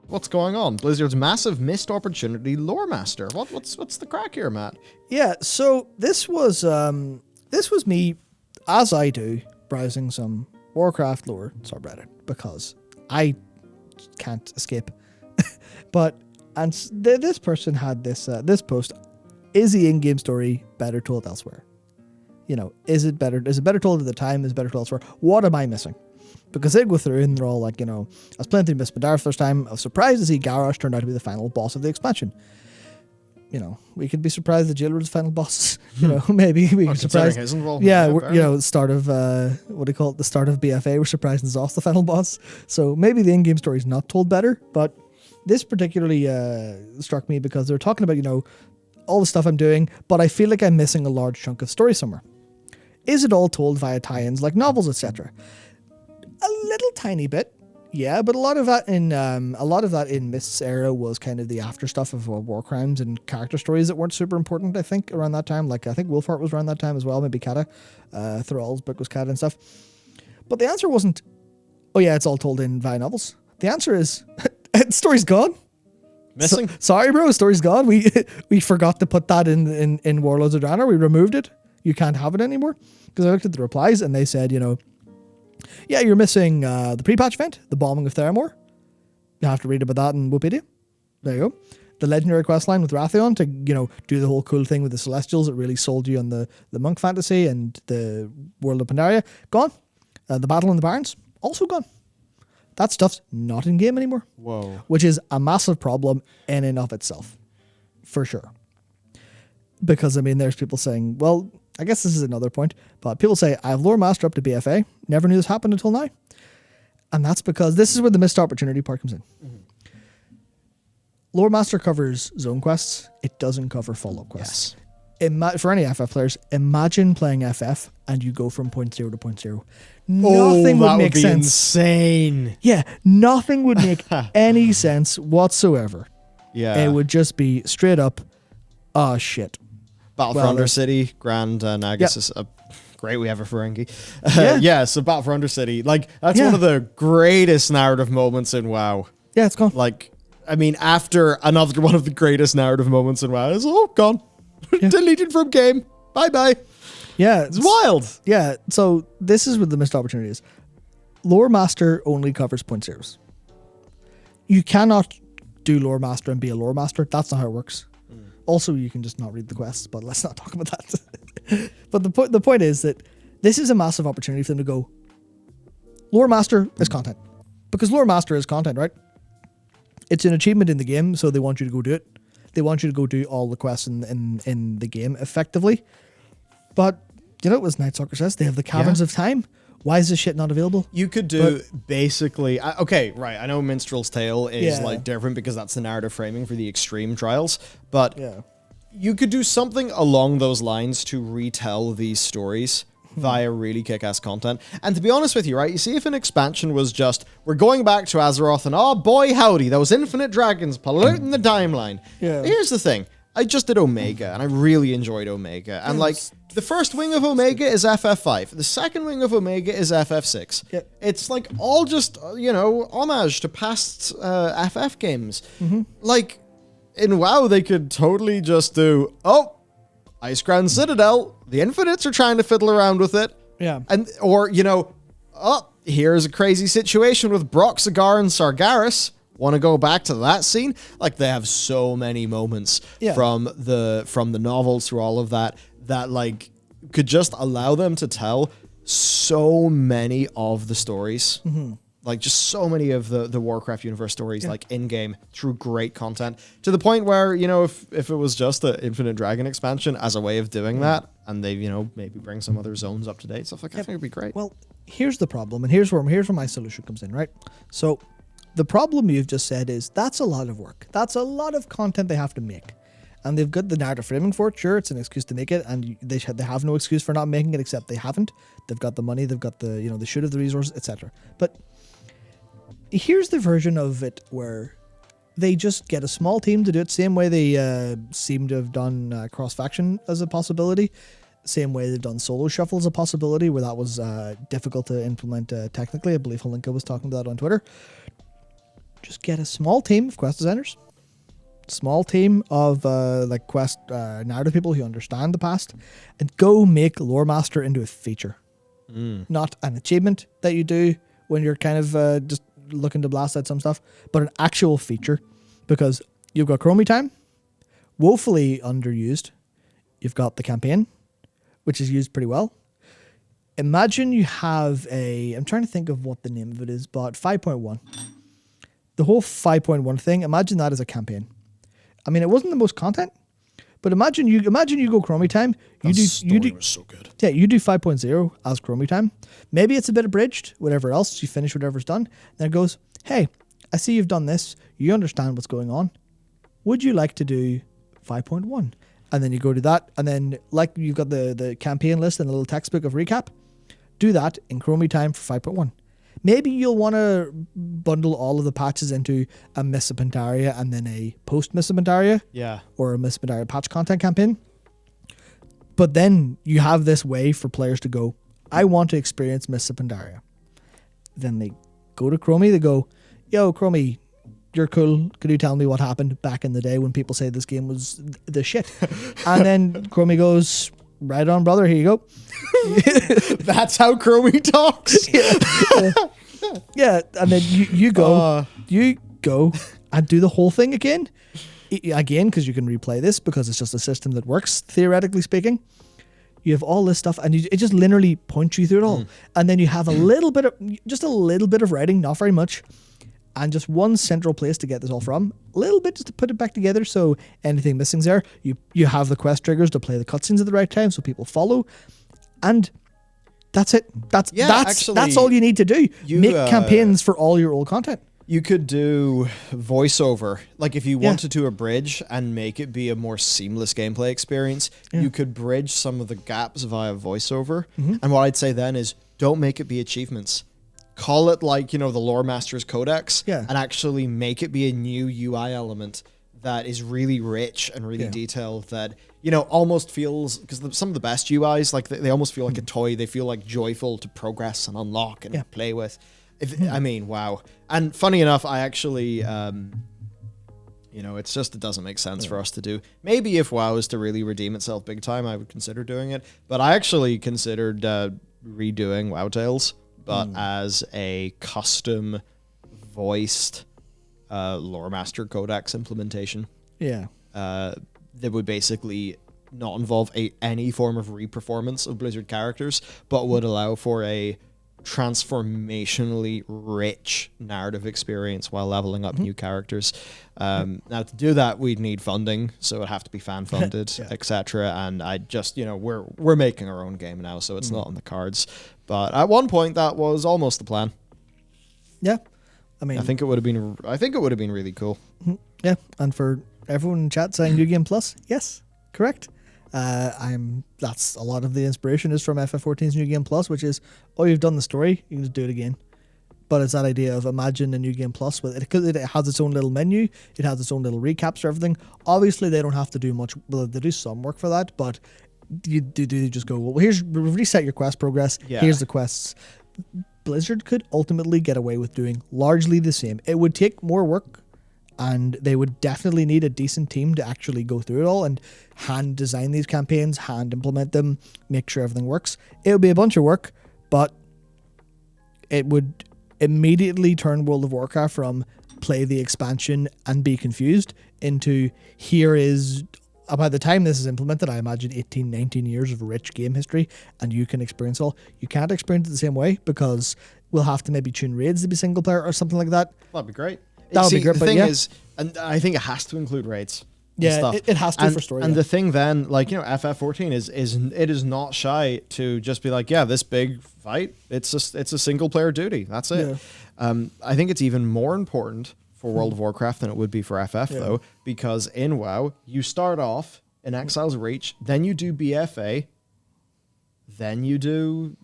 What's going on? Blizzard's massive missed opportunity loremaster. What's the crack here, Matt? Yeah, so this was me, as I do, browsing some Warcraft lore subreddit because I can't escape. This person had this post: is the in-game story better told elsewhere? You know, is it better told at the time? Is it better told elsewhere? What am I missing? Because they go through and they're all like, you know, I was playing through Miss Madara first time. I was surprised to see Garrosh turned out to be the final boss of the expansion. You know, we could be surprised that Jailer was the final boss. You know, maybe we could surprised. His involvement, yeah, you know, the start of what do you call it? The start of BFA. We're surprised and Zoss the final boss. So maybe the in-game story is not told better. But this particularly struck me because they're talking about, you know, all the stuff I'm doing, but I feel like I'm missing a large chunk of story somewhere. Is it all told via tie-ins like novels, etc.? A little tiny bit, yeah, but a lot of that in Mist's era was kind of the after stuff of war crimes and character stories that weren't super important. I think around that time, like I think Wolfheart was around that time as well. Maybe Kata, Thrall's book was Kata and stuff. But the answer wasn't, oh yeah, it's all told in via novels. The answer is, story's gone. Missing. Sorry, bro, story's gone. We forgot to put that in Warlords of Draenor. We removed it. You can't have it anymore. Because I looked at the replies and they said, you know, yeah, you're missing the pre-patch event, the bombing of Theramore. You have to read about that in Wikipedia. There you go. The legendary quest line with Wrathion to, you know, do the whole cool thing with the Celestials that really sold you on the monk fantasy and the world of Pandaria. Gone. The battle in the Barrens, also gone. That stuff's not in game anymore. Whoa. Which is a massive problem in and of itself. For sure. Because, I mean, there's people saying, well, I guess this is another point, but people say, I have lore master up to BFA. Never knew this happened until now. And that's because this is where the missed opportunity part comes in. Mm-hmm. Lore master covers zone quests. It doesn't cover follow-up quests. Yes. For any FF players, imagine playing FF and you go from point 0 to point 0. Nothing would make sense. Insane. Yeah, nothing would make any sense whatsoever. Yeah. It would just be straight up, oh shit. Battle for Undercity, Grand Nagus is great. We have a Ferengi. So Battle for Undercity, like that's one of the greatest narrative moments in WoW. Yeah, it's gone. Like, I mean, after another one of the greatest narrative moments in WoW is gone, deleted from game. Bye bye. Yeah, it's wild. Yeah, so this is what the missed opportunity is. Lore Master only covers point zeros. You cannot do Lore Master and be a Lore Master. That's not how it works. Also, you can just not read the quests, but let's not talk about that. But the point is that this is a massive opportunity for them to go, Lore Master is content. Because Lore Master is content, right? It's an achievement in the game, so they want you to go do it. They want you to go do all the quests in the game effectively. But, you know, as Night Stalker says, they have the Caverns of Time. Why is this shit not available? You could do basically... okay, right. I know Minstrel's Tale is like different because that's the narrative framing for the extreme trials. But you could do something along those lines to retell these stories via really kick-ass content. And to be honest with you, right, you see if an expansion was just, we're going back to Azeroth and oh boy howdy, those infinite dragons polluting the timeline. Yeah. Here's the thing. I just did Omega, and I really enjoyed Omega. And, like, the first wing of Omega is FF5. The second wing of Omega is FF6. Yep. It's, like, all just, you know, homage to past FF games. Mm-hmm. Like, in WoW, they could totally just do, Icecrown Citadel, the Infinites are trying to fiddle around with it. Yeah. Or, you know, here's a crazy situation with Brock, Cigar, and Sargeras. Want to go back to that scene? Like, they have so many moments from the novels through all of that like could just allow them to tell so many of the stories. Mm-hmm. Like, just so many of the Warcraft universe stories, like in-game, through great content, to the point where, you know, if it was just the Infinite Dragon expansion as a way of doing that, and they, you know, maybe bring some other zones up to date, stuff like that, I think it'd be great. Well, here's the problem, and here's where my solution comes in, right? So, the problem you've just said is that's a lot of work. That's a lot of content they have to make. And they've got the narrative framing for it. Sure, it's an excuse to make it, and they have no excuse for not making it, except they haven't. They've got the money, they've got the, you know, they should have the resources, etc. But here's the version of it where they just get a small team to do it, same way they seem to have done cross-faction as a possibility. Same way they've done solo shuffle as a possibility, where that was difficult to implement technically. I believe Holinka was talking about that on Twitter. just get a small team of quest designers, small team of quest narrative people who understand the past, and go make loremaster into a feature, not an achievement that you do when you're kind of just looking to blast out some stuff, but an actual feature, because you've got Chromie time, woefully underused. You've got the campaign, which is used pretty well. Imagine you have I'm trying to think of what the name of it is, but 5.1. The whole 5.1 thing, imagine that as a campaign. I mean, it wasn't the most content, but imagine you go Chromie time. You do was so good. Yeah, you do 5.0 as Chromie time. Maybe it's a bit abridged, whatever else. You finish whatever's done. Then it goes, hey, I see you've done this. You understand what's going on. Would you like to do 5.1? And then you go to that. And then like you've got the campaign list and a little textbook of recap. Do that in Chromie time for 5.1. Maybe you'll want to bundle all of the patches into a Mists of Pandaria and then a post Mists of Pandaria. Yeah. Or a Mists of Pandaria patch content campaign. But then you have this way for players to go, I want to experience Mists of Pandaria. Then they go to Chromie, they go, yo, Chromie, you're cool. Could you tell me what happened back in the day when people say this game was the shit? And then Chromie goes, right on, brother, here you go. That's how Chromie talks. Yeah, and then you go and do the whole thing again, because you can replay this because it's just a system that works, theoretically speaking. You have all this stuff, and it just literally points you through it all. And then you have a little bit of writing, not very much, and just one central place to get this all from. A little bit just to put it back together, so anything missing's there. You have the quest triggers to play the cutscenes at the right time, so people follow, and that's it. That's all you need to do. Make campaigns for all your old content. You could do voiceover. Like if you wanted to abridge and make it be a more seamless gameplay experience, you could bridge some of the gaps via voiceover. And what I'd say then is don't make it be achievements. Call it like, the Loremaster's Codex and actually make it be a new UI element that is really rich and really detailed that, almost feels, because some of the best UIs, like they almost feel like a toy. They feel like joyful to progress and unlock and play with. I mean, wow. And funny enough, I actually, it's just, it doesn't make sense for us to do. Maybe if WoW is to really redeem itself big time, I would consider doing it. But I actually considered redoing WoW Tales, but as a custom voiced Loremaster Codex implementation. Yeah. That would basically not involve any form of re-performance of Blizzard characters, but would allow for a transformationally rich narrative experience while leveling up new characters. Now to do that, we'd need funding, so it'd have to be fan funded, etc. And I just, we're making our own game now, so it's not on the cards. But at one point, that was almost the plan. Yeah, I mean, I think it would have been really cool. Yeah, and for everyone in chat saying New Game Plus, yes, correct. That's a lot of the inspiration is from FF14's New Game Plus, which is, you've done the story, you can just do it again. But it's that idea of imagine a New Game Plus with it, because it has its own little menu, it has its own little recaps for everything. Obviously, they don't have to do much. Well, they do some work for that, but you do just go, well, here's reset your quest progress. Yeah. Here's the quests. Blizzard could ultimately get away with doing largely the same. It would take more work, and they would definitely need a decent team to actually go through it all and hand design these campaigns, hand implement them, make sure everything works. It would be a bunch of work, but it would immediately turn World of Warcraft from play the expansion and be confused into here is, by the time this is implemented, I imagine 18, 19 years of rich game history, and you can experience all. You can't experience it the same way because we'll have to maybe tune raids to be single player or something like that. That'd be great. That would be great. The thing is, and I think it has to include raids. Yeah, it has to for story. And the thing then, FF14 is not shy to just be like, this big fight, it's a single player duty. That's it. Yeah. I think it's even more important for World of Warcraft than it would be for FF though, because in WoW you start off in Exile's Reach, then you do BFA, then you do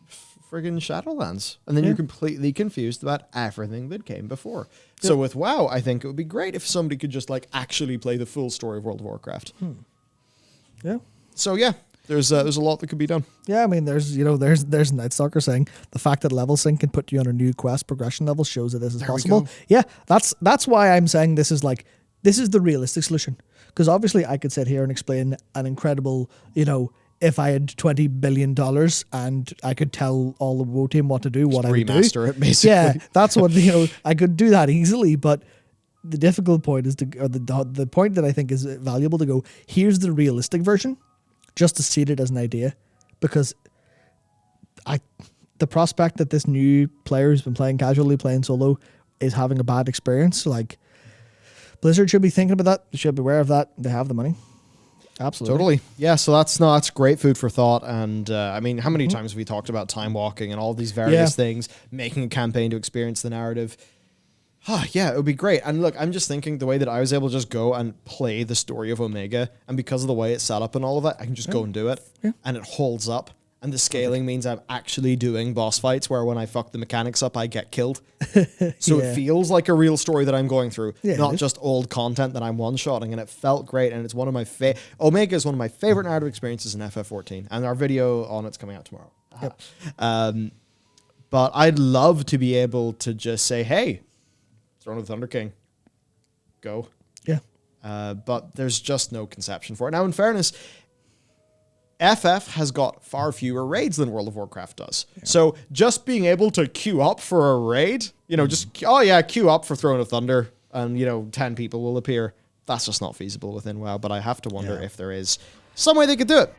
friggin' Shadowlands, and then you're completely confused about everything that came before. So with WoW, I think it would be great if somebody could just actually play the full story of World of Warcraft. Yeah. So there's a lot that could be done. Yeah, I mean, there's Night Stalker saying the fact that level sync can put you on a new quest progression level shows that this is possible. Yeah, that's why I'm saying this is the realistic solution. Because obviously I could sit here and explain an incredible, if I had $20 billion and I could tell all the WoW team what to do, what I would do. Remaster it, basically. Yeah, that's what, I could do that easily, but the difficult point is the point that I think is valuable to go, here's the realistic version, just to seed it as an idea, because the prospect that this new player who's been playing casually, playing solo, is having a bad experience, like, Blizzard should be thinking about that. They should be aware of that. They have the money. Absolutely. Totally. Yeah, so that's great food for thought. And I mean, how many times have we talked about time walking and all these various things, making a campaign to experience the narrative? Yeah, it would be great. And look, I'm just thinking the way that I was able to just go and play the story of Omega, and because of the way it's set up and all of that, I can just go and do it. Yeah. And it holds up. And the scaling means I'm actually doing boss fights where when I fuck the mechanics up, I get killed. So it feels like a real story that I'm going through, not just old content that I'm one-shotting. And it felt great. And it's one of my Omega is one of my favorite narrative experiences in FF14. And our video on it's coming out tomorrow. Yep. But I'd love to be able to just say, hey, Throne of the Thunder King, go. Yeah. But there's just no conception for it. Now, in fairness, FF has got far fewer raids than World of Warcraft does. Yeah. So just being able to queue up for a raid, queue up for Throne of Thunder and, 10 people will appear. That's just not feasible within WoW, but I have to wonder if there is some way they could do it.